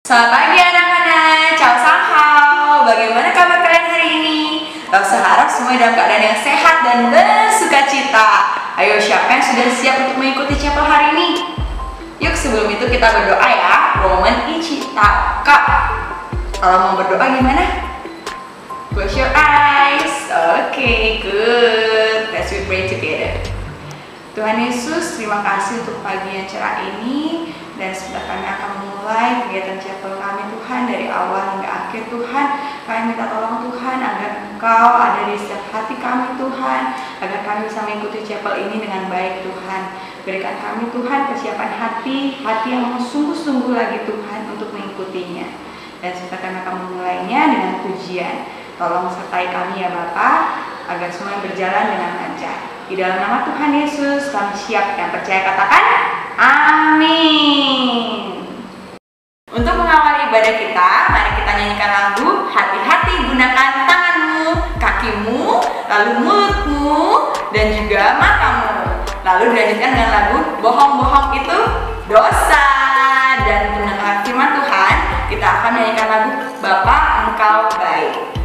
Selamat pagi anak-anak, ciao sang hao. Bagaimana kabar kalian hari ini? Rasa harap semua dalam keadaan yang sehat dan bersuka cita. Ayo, siapa yang sudah siap untuk mengikuti chapel hari ini? Yuk, sebelum itu kita berdoa ya. Roman Ichitaka. Kalau mau berdoa gimana? Close your eyes. Okay, good. Let's pray together. Tuhan Yesus, terima kasih untuk pagi yang cerah ini. Dan sebentar kami akan memulai kegiatan chapel kami Tuhan, dari awal hingga akhir Tuhan. Kami minta tolong Tuhan agar Engkau ada di setiap hati kami Tuhan, agar kami bisa mengikuti chapel ini dengan baik Tuhan. Berikan kami Tuhan kesiapan hati yang mau sungguh-sungguh lagi Tuhan untuk mengikutinya. Dan sebentar kami akan memulainya dengan pujian. Tolong sertai kami ya Bapa, agar semua berjalan dengan lancar. Di dalam nama Tuhan Yesus kami siap. Yang percaya katakan amin. Untuk mengawali ibadah kita, mari kita nyanyikan lagu Hati-hati gunakan tanganmu, kakimu, lalu mulutmu, dan juga matamu. Lalu dilanjutkan dengan lagu Bohong-bohong itu dosa. Dan mendengar firman Tuhan, kita akan menyanyikan lagu Bapa Engkau Baik.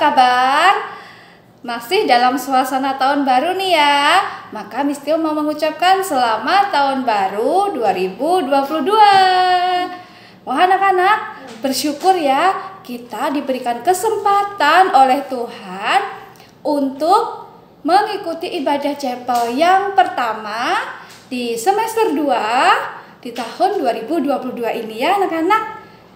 kabar? Masih dalam suasana tahun baru nih ya. Maka Miss Tio mau mengucapkan selamat tahun baru 2022. Wah anak-anak, bersyukur ya kita diberikan kesempatan oleh Tuhan untuk mengikuti ibadah chapel yang pertama di semester 2 di tahun 2022 ini ya anak-anak.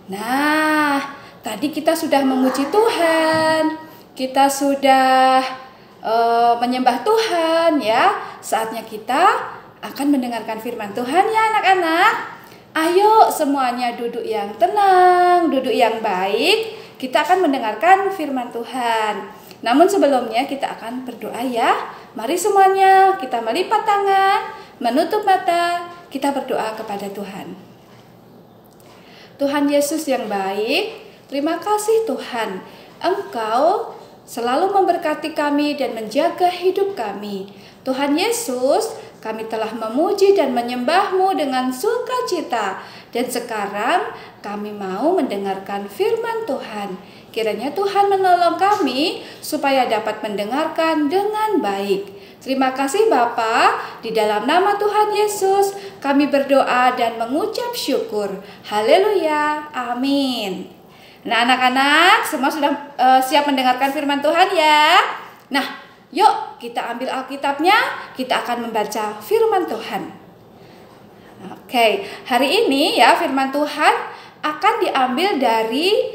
Nah, tadi kita sudah memuji Tuhan, kita sudah menyembah Tuhan ya. Saatnya kita akan mendengarkan firman Tuhan ya anak-anak. Ayo semuanya duduk yang tenang, duduk yang baik. Kita akan mendengarkan firman Tuhan. Namun sebelumnya kita akan berdoa ya. Mari semuanya kita melipat tangan, menutup mata, kita berdoa kepada Tuhan. Tuhan Yesus yang baik, terima kasih Tuhan. Engkau selalu memberkati kami dan menjaga hidup kami. Tuhan Yesus, kami telah memuji dan menyembah-Mu dengan sukacita. Dan sekarang kami mau mendengarkan firman Tuhan. Kiranya Tuhan menolong kami supaya dapat mendengarkan dengan baik. Terima kasih Bapa, di dalam nama Tuhan Yesus kami berdoa dan mengucap syukur. Haleluya, amin. Nah anak-anak semua sudah siap mendengarkan firman Tuhan ya. Nah yuk kita ambil Alkitabnya, kita akan membaca firman Tuhan. Oke, hari ini ya firman Tuhan akan diambil dari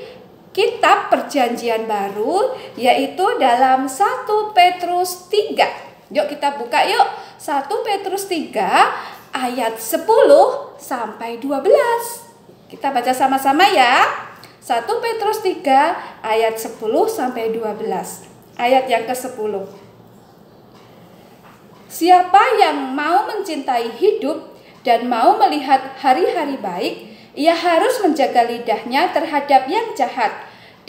kitab Perjanjian Baru, yaitu dalam 1 Petrus 3. Yuk kita buka yuk 1 Petrus 3 ayat 10 sampai 12. Kita baca sama-sama ya. 1 Petrus 3 ayat 10 sampai 12. Ayat yang ke-10. Siapa yang mau mencintai hidup dan mau melihat hari-hari baik, ia harus menjaga lidahnya terhadap yang jahat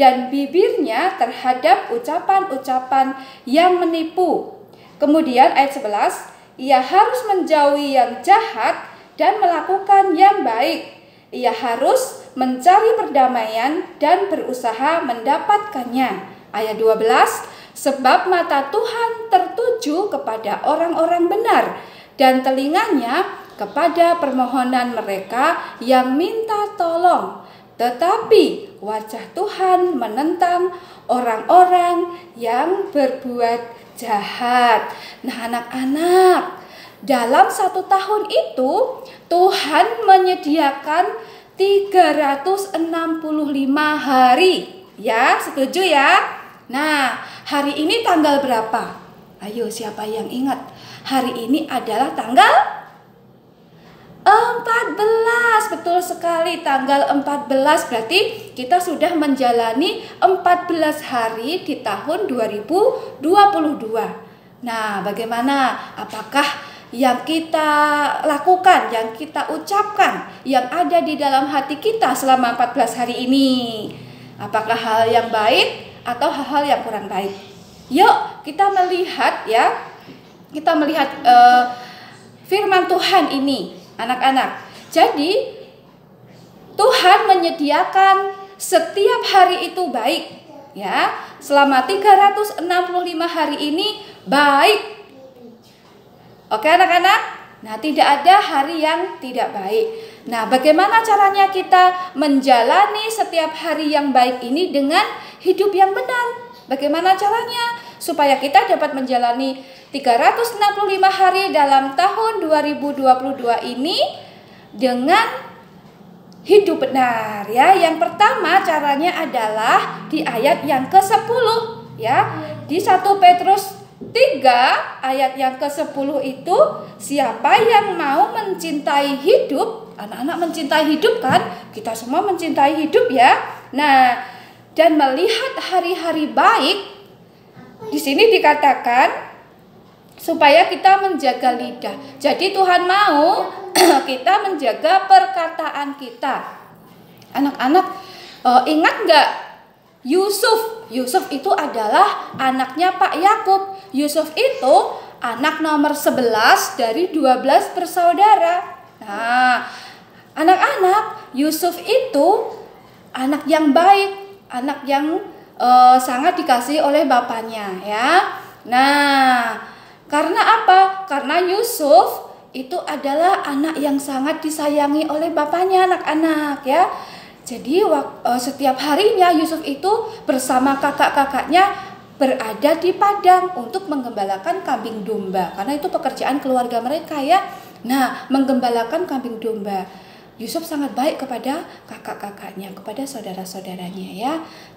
dan bibirnya terhadap ucapan-ucapan yang menipu. Kemudian ayat 11, ia harus menjauhi yang jahat dan melakukan yang baik. Ia harus mencari perdamaian dan berusaha mendapatkannya. Ayat 12, sebab mata Tuhan tertuju kepada orang-orang benar dan telinganya kepada permohonan mereka yang minta tolong. Tetapi wajah Tuhan menentang orang-orang yang berbuat jahat. Nah anak-anak, dalam 1 tahun itu Tuhan menyediakan 365 hari. Ya, setuju ya? Nah, hari ini tanggal berapa? Ayo siapa yang ingat? Hari ini adalah tanggal 14, betul sekali, tanggal 14 berarti kita sudah menjalani 14 hari di tahun 2022. Nah, bagaimana? Apakah yang kita lakukan, yang kita ucapkan, yang ada di dalam hati kita selama 14 hari ini? Apakah hal yang baik atau hal-hal yang kurang baik? Yuk, kita melihat ya. Kita melihat firman Tuhan ini. Anak-anak, jadi Tuhan menyediakan setiap hari itu baik ya. Selama 365 hari ini baik. Oke anak-anak? Nah, tidak ada hari yang tidak baik. Nah, bagaimana caranya kita menjalani setiap hari yang baik ini dengan hidup yang benar? Bagaimana caranya supaya kita dapat menjalani 365 hari dalam tahun 2022 ini dengan hidup benar ya. Yang pertama caranya adalah di ayat yang ke-10 ya. Di 1 Petrus 3 ayat yang ke-10 itu, siapa yang mau mencintai hidup, anak-anak mencintai hidup kan? Kita semua mencintai hidup ya. Nah, dan melihat hari-hari baik, di sini dikatakan supaya kita menjaga lidah. Jadi Tuhan mau kita menjaga perkataan kita. Anak-anak ingat nggak Yusuf? Yusuf itu adalah anaknya Pak Yakub. Yusuf itu anak nomor 11 dari 12 bersaudara. Nah, anak-anak, Yusuf itu anak yang baik, anak yang sangat dikasihi oleh bapaknya ya. Nah, karena apa? Karena Yusuf itu adalah anak yang sangat disayangi oleh bapaknya, anak-anak ya. Jadi setiap harinya Yusuf itu bersama kakak-kakaknya berada di padang untuk menggembalakan kambing domba, karena itu pekerjaan keluarga mereka ya. Nah, menggembalakan kambing domba. Yusuf sangat baik kepada kakak-kakaknya, kepada saudara-saudaranya ya.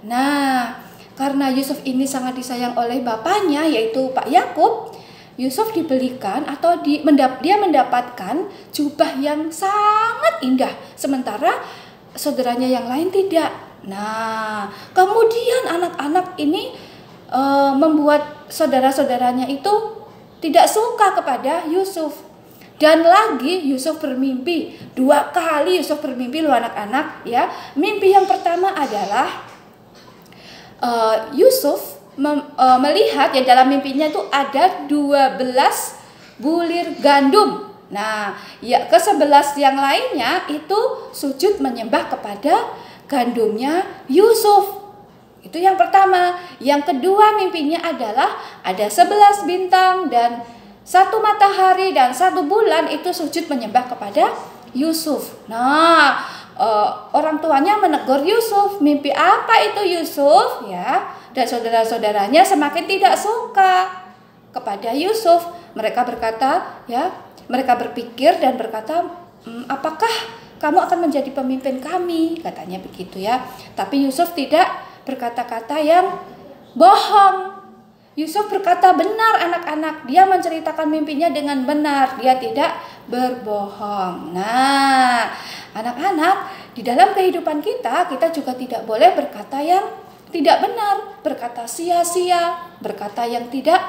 Nah, karena Yusuf ini sangat disayang oleh bapaknya yaitu Pak Yakub, Yusuf dibelikan atau dia mendapatkan jubah yang sangat indah, sementara saudaranya yang lain tidak. Nah, kemudian anak-anak ini membuat saudara-saudaranya itu tidak suka kepada Yusuf. Dan lagi Yusuf bermimpi, 2 kali Yusuf bermimpi loh anak-anak ya. Mimpi yang pertama adalah Yusuf melihat ya, dalam mimpinya itu ada 12 bulir gandum. Nah, ya ke-11 yang lainnya itu sujud menyembah kepada gandumnya Yusuf. Itu yang pertama. Yang kedua mimpinya adalah ada 11 bintang dan 1 matahari dan 1 bulan itu sujud menyembah kepada Yusuf. Nah, orang tuanya menegur Yusuf, mimpi apa itu Yusuf ya? Dan saudara-saudaranya semakin tidak suka kepada Yusuf. Mereka berkata ya, mereka berpikir dan berkata, apakah kamu akan menjadi pemimpin kami? Katanya begitu ya. Tapi Yusuf tidak berkata-kata yang bohong. Yusuf berkata benar anak-anak. Dia menceritakan mimpinya dengan benar. Dia tidak berbohong. Nah, anak-anak, di dalam kehidupan kita juga tidak boleh berkata yang tidak benar, berkata sia-sia, berkata yang tidak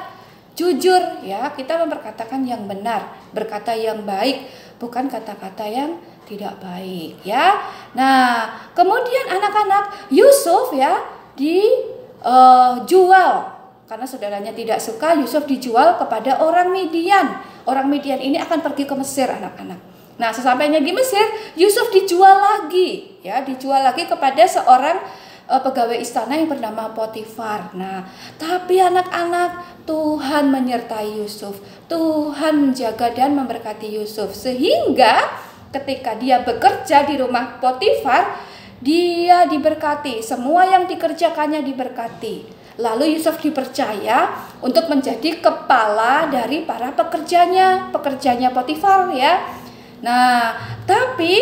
jujur ya. Kita memperkatakan yang benar, berkata yang baik, bukan kata-kata yang tidak baik ya. Nah, kemudian anak-anak, Yusuf ya dijual karena saudaranya tidak suka. Yusuf dijual kepada orang Midian. Orang Midian ini akan pergi ke Mesir anak-anak. Nah, sesampainya di Mesir, Yusuf dijual lagi ya, dijual lagi kepada seorang pegawai istana yang bernama Potifar. Nah, tapi anak-anak, Tuhan menyertai Yusuf. Tuhan menjaga dan memberkati Yusuf sehingga ketika dia bekerja di rumah Potifar, dia diberkati. Semua yang dikerjakannya diberkati. Lalu Yusuf dipercaya untuk menjadi kepala dari para pekerjanya Potifar ya. Nah, tapi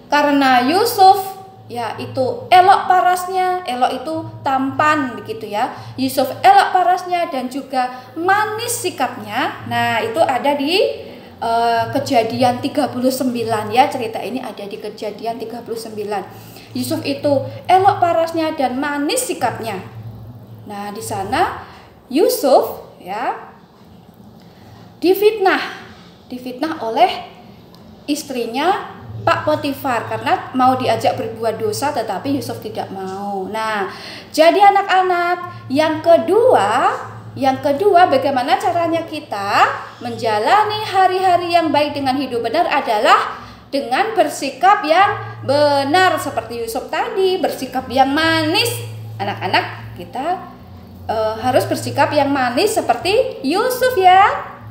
karena Yusuf ya itu elok parasnya, elok itu tampan begitu ya. Yusuf elok parasnya dan juga manis sikapnya. Nah, itu ada di Kejadian 39 ya. Cerita ini ada di Kejadian 39. Yusuf itu elok parasnya dan manis sikapnya. Nah, di sana Yusuf ya difitnah oleh istrinya Pak Potifar karena mau diajak berbuat dosa tetapi Yusuf tidak mau. Nah, jadi anak-anak, yang kedua bagaimana caranya kita menjalani hari-hari yang baik dengan hidup benar adalah dengan bersikap yang benar seperti Yusuf tadi, bersikap yang manis. Anak-anak, kita harus bersikap yang manis seperti Yusuf ya,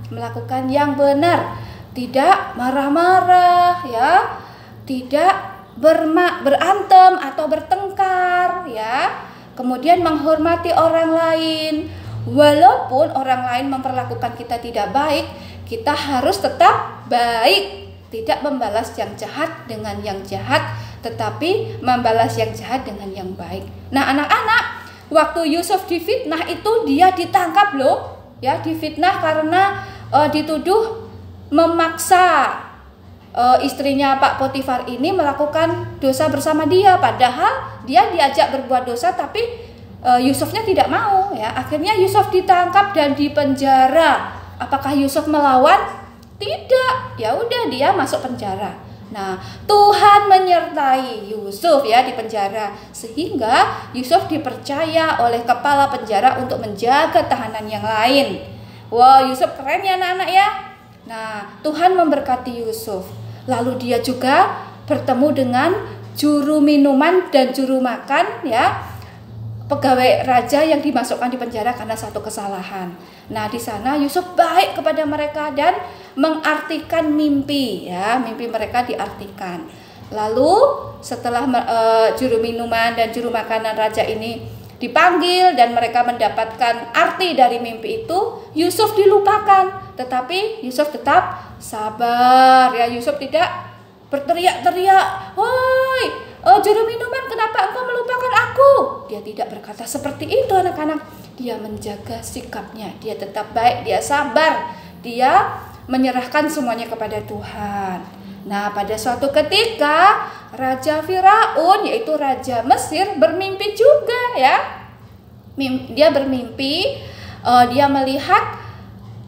melakukan yang benar. Tidak marah-marah ya, tidak berantem atau bertengkar ya. Kemudian menghormati orang lain. Walaupun orang lain memperlakukan kita tidak baik, kita harus tetap baik. Tidak membalas yang jahat dengan yang jahat, tetapi membalas yang jahat dengan yang baik. Nah, anak-anak, waktu Yusuf difitnah itu dia ditangkap loh ya, difitnah karena dituduh memaksa istrinya Pak Potifar ini melakukan dosa bersama dia, padahal dia diajak berbuat dosa tapi Yusufnya tidak mau ya. Akhirnya Yusuf ditangkap dan dipenjara. Apakah Yusuf melawan? Tidak. Ya udah, dia masuk penjara. Nah, Tuhan menyertai Yusuf ya di penjara, sehingga Yusuf dipercaya oleh kepala penjara untuk menjaga tahanan yang lain. Wow, Yusuf keren ya anak-anak ya. Nah, Tuhan memberkati Yusuf. Lalu dia juga bertemu dengan juru minuman dan juru makan ya. pegawai raja yang dimasukkan di penjara karena satu kesalahan. Nah, di sana Yusuf baik kepada mereka dan mengartikan mimpi, ya, mimpi mereka diartikan. Lalu setelah juru minuman dan juru makanan raja ini dipanggil dan mereka mendapatkan arti dari mimpi itu, Yusuf dilupakan. Tetapi Yusuf tetap sabar, ya. Yusuf tidak berteriak-teriak, "Woi, juru minuman, kenapa engkau melupakan aku?" Dia tidak berkata seperti itu, anak-anak. Dia menjaga sikapnya, dia tetap baik, dia sabar, dia menyerahkan semuanya kepada Tuhan. Nah, pada suatu ketika Raja Firaun, yaitu Raja Mesir, bermimpi juga, ya. Dia bermimpi, dia melihat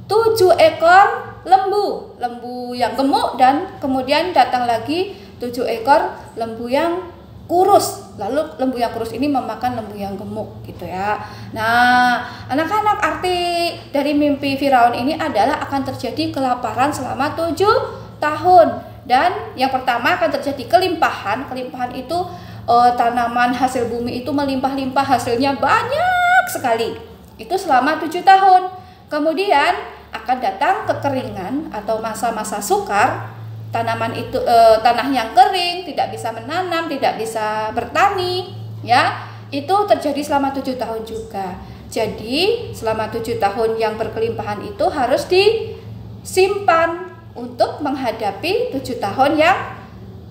7 ekor lembu yang gemuk, dan kemudian datang lagi 7 ekor lembu yang kurus. Lalu lembu yang kurus ini memakan lembu yang gemuk, gitu ya. Nah, anak-anak, arti dari mimpi Firaun ini adalah akan terjadi kelaparan selama 7 tahun. Dan yang pertama akan terjadi kelimpahan. Kelimpahan itu tanaman hasil bumi itu melimpah-limpah, hasilnya banyak sekali. Itu selama 7 tahun. Kemudian akan datang kekeringan atau masa-masa sukar. Tanaman itu tanah yang kering, tidak bisa menanam, tidak bisa bertani, ya. Itu terjadi selama 7 tahun juga. Jadi selama 7 tahun yang berkelimpahan itu harus disimpan untuk menghadapi 7 tahun yang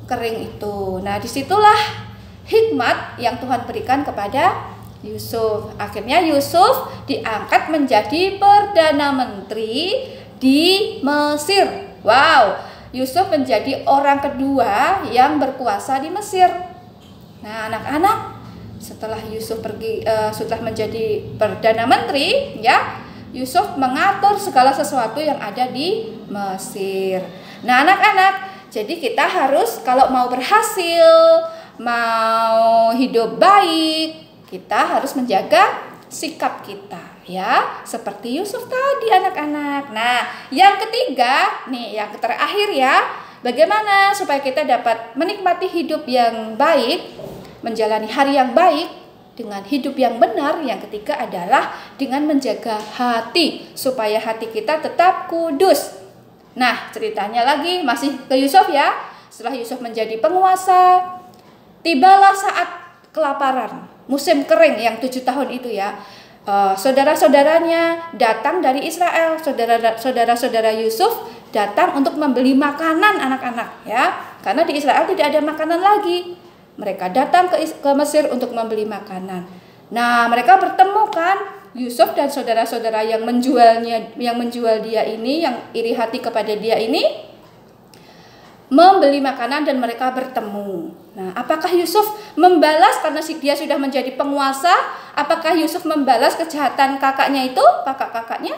kering itu. Nah, disitulah hikmat yang Tuhan berikan kepada Yusuf. Akhirnya Yusuf diangkat menjadi Perdana Menteri di Mesir. Wow, Yusuf menjadi orang kedua yang berkuasa di Mesir. Nah, anak-anak, setelah Yusuf setelah menjadi Perdana Menteri, ya, Yusuf mengatur segala sesuatu yang ada di Mesir. Nah, anak-anak, jadi kita harus kalau mau berhasil, mau hidup baik, kita harus menjaga sikap kita, ya, seperti Yusuf tadi, anak-anak. Nah, yang ketiga, nih, yang terakhir, ya, bagaimana supaya kita dapat menikmati hidup yang baik, menjalani hari yang baik dengan hidup yang benar. Yang ketiga adalah dengan menjaga hati, supaya hati kita tetap kudus. Nah, ceritanya lagi masih ke Yusuf, ya. Setelah Yusuf menjadi penguasa, tibalah saat kelaparan, musim kering yang 7 tahun itu, ya. Saudara-saudaranya datang dari Israel, saudara-saudara Yusuf datang untuk membeli makanan, anak-anak, ya. Karena di Israel tidak ada makanan lagi. Mereka datang ke Mesir untuk membeli makanan. Nah, mereka bertemu kan Yusuf dan saudara-saudara yang menjual dia ini, yang iri hati kepada dia ini, membeli makanan dan mereka bertemu. Nah, apakah Yusuf membalas karena dia sudah menjadi penguasa? Apakah Yusuf membalas kejahatan kakaknya itu, kakak-kakaknya?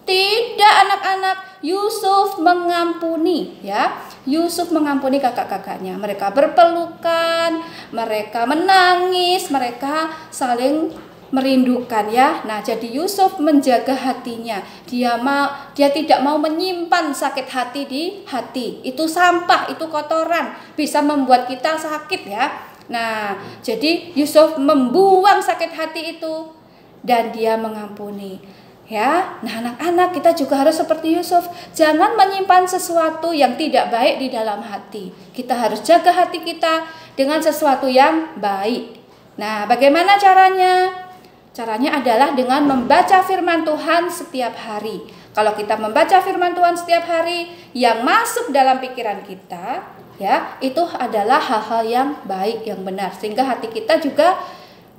Tidak, anak-anak. Yusuf mengampuni, ya. Yusuf mengampuni kakak-kakaknya. Mereka berpelukan, mereka menangis, mereka saling merindukan, ya. Nah, jadi Yusuf menjaga hatinya. Dia tidak mau menyimpan sakit hati di hati. Itu sampah, itu kotoran, bisa membuat kita sakit, ya. Nah, jadi Yusuf membuang sakit hati itu dan dia mengampuni, ya. Nah, anak-anak, kita juga harus seperti Yusuf. Jangan menyimpan sesuatu yang tidak baik di dalam hati. Kita harus jaga hati kita dengan sesuatu yang baik. Nah, bagaimana caranya? Caranya adalah dengan membaca firman Tuhan setiap hari. Kalau kita membaca firman Tuhan setiap hari, yang masuk dalam pikiran kita, ya, itu adalah hal-hal yang baik, yang benar, sehingga hati kita juga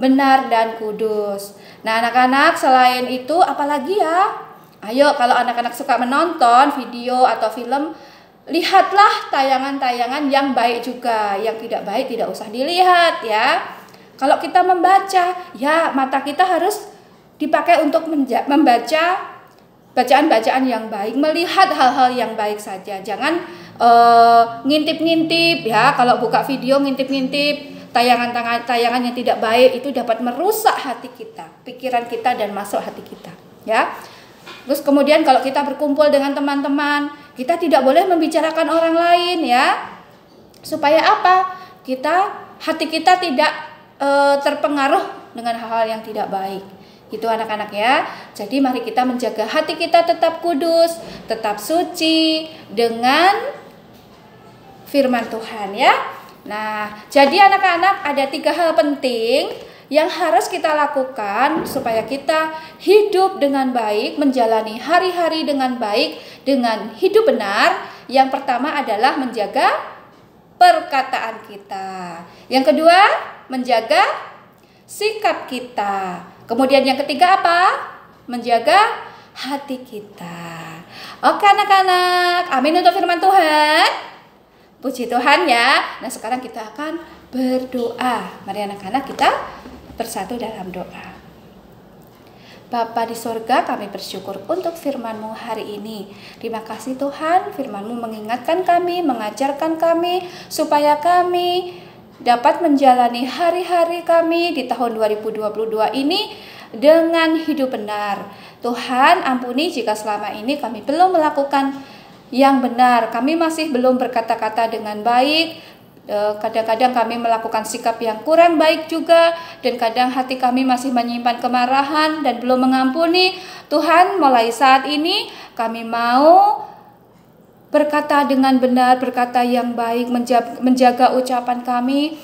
benar dan kudus. Nah, anak-anak, selain itu apalagi, ya? Ayo, kalau anak-anak suka menonton video atau film, lihatlah tayangan-tayangan yang baik juga. Yang tidak baik tidak usah dilihat, ya. Kalau kita membaca, ya, mata kita harus dipakai untuk membaca bacaan-bacaan yang baik, melihat hal-hal yang baik saja. Jangan ngintip-ngintip, ya. Kalau buka video ngintip-ngintip tayangan yang tidak baik, itu dapat merusak hati kita, pikiran kita, dan masuk hati kita, ya. Terus kemudian kalau kita berkumpul dengan teman-teman, kita tidak boleh membicarakan orang lain, ya. Supaya apa? Hati kita tidak terpengaruh dengan hal-hal yang tidak baik. Gitu anak-anak ya. Jadi mari kita menjaga hati kita tetap kudus, tetap suci dengan firman Tuhan ya. Nah, jadi anak-anak ada 3 hal penting yang harus kita lakukan supaya kita hidup dengan baik, menjalani hari-hari dengan baik, dengan hidup benar. Yang pertama adalah menjaga perkataan kita. Yang kedua, menjaga sikap kita. Kemudian yang ketiga apa? Menjaga hati kita. Oke anak-anak, amin untuk firman Tuhan. Puji Tuhan ya. Nah sekarang kita akan berdoa. Mari anak-anak kita bersatu dalam doa. Bapa di sorga, kami bersyukur untuk firman-Mu hari ini. Terima kasih Tuhan, firman-Mu mengingatkan kami, mengajarkan kami, supaya kami dapat menjalani hari-hari kami di tahun 2022 ini dengan hidup benar. Tuhan, ampuni jika selama ini kami belum melakukan yang benar. Kami masih belum berkata-kata dengan baik. Kadang-kadang kami melakukan sikap yang kurang baik juga, dan kadang hati kami masih menyimpan kemarahan dan belum mengampuni. Tuhan, mulai saat ini kami mau berkata dengan benar, berkata yang baik, menjaga ucapan kami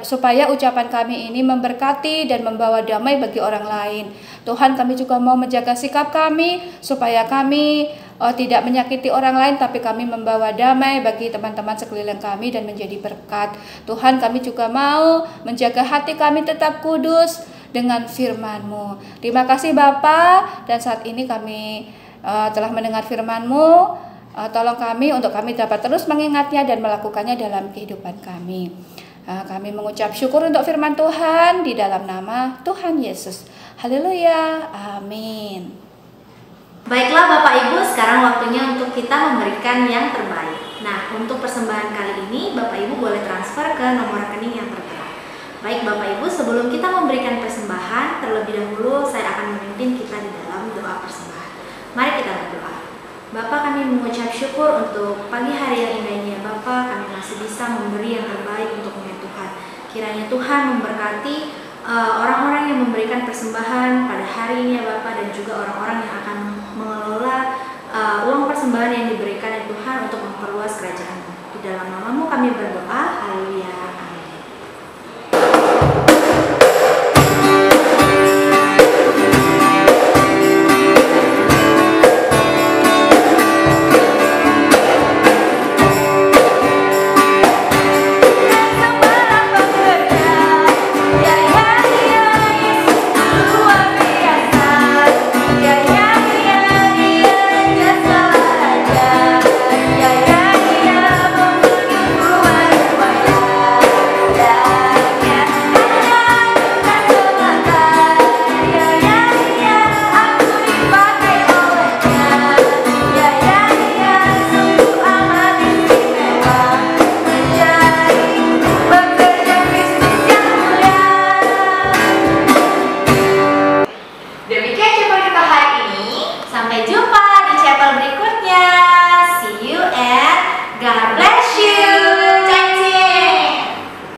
supaya ucapan kami ini memberkati dan membawa damai bagi orang lain. Tuhan, kami juga mau menjaga sikap kami supaya kami tidak menyakiti orang lain, tapi kami membawa damai bagi teman-teman sekeliling kami dan menjadi berkat. Tuhan, kami juga mau menjaga hati kami tetap kudus dengan firman-Mu. Terima kasih Bapa, dan saat ini kami telah mendengar firman-Mu. Tolong kami untuk kami dapat terus mengingatnya dan melakukannya dalam kehidupan kami. Kami mengucap syukur untuk firman Tuhan di dalam nama Tuhan Yesus. Haleluya, amin. Baiklah Bapak Ibu, sekarang waktunya untuk kita memberikan yang terbaik. Nah, untuk persembahan kali ini Bapak Ibu boleh transfer ke nomor rekening yang tertera. Baik Bapak Ibu, sebelum kita memberikan persembahan, terlebih dahulu saya akan memimpin kita di dalam doa persembahan. Mari kita berdoa. Bapak, kami mengucap syukur untuk pagi hari yang indah ini ya Bapak. Kami masih bisa memberi yang terbaik untuk Tuhan. Kiranya Tuhan memberkati orang-orang yang memberikan persembahan pada hari ini ya Bapak, dan juga orang-orang yang akan mengelola uang persembahan yang diberikan ya Tuhan untuk memperluas kerajaan-Mu. Di dalam nama-Mu kami berdoa. Haleluya.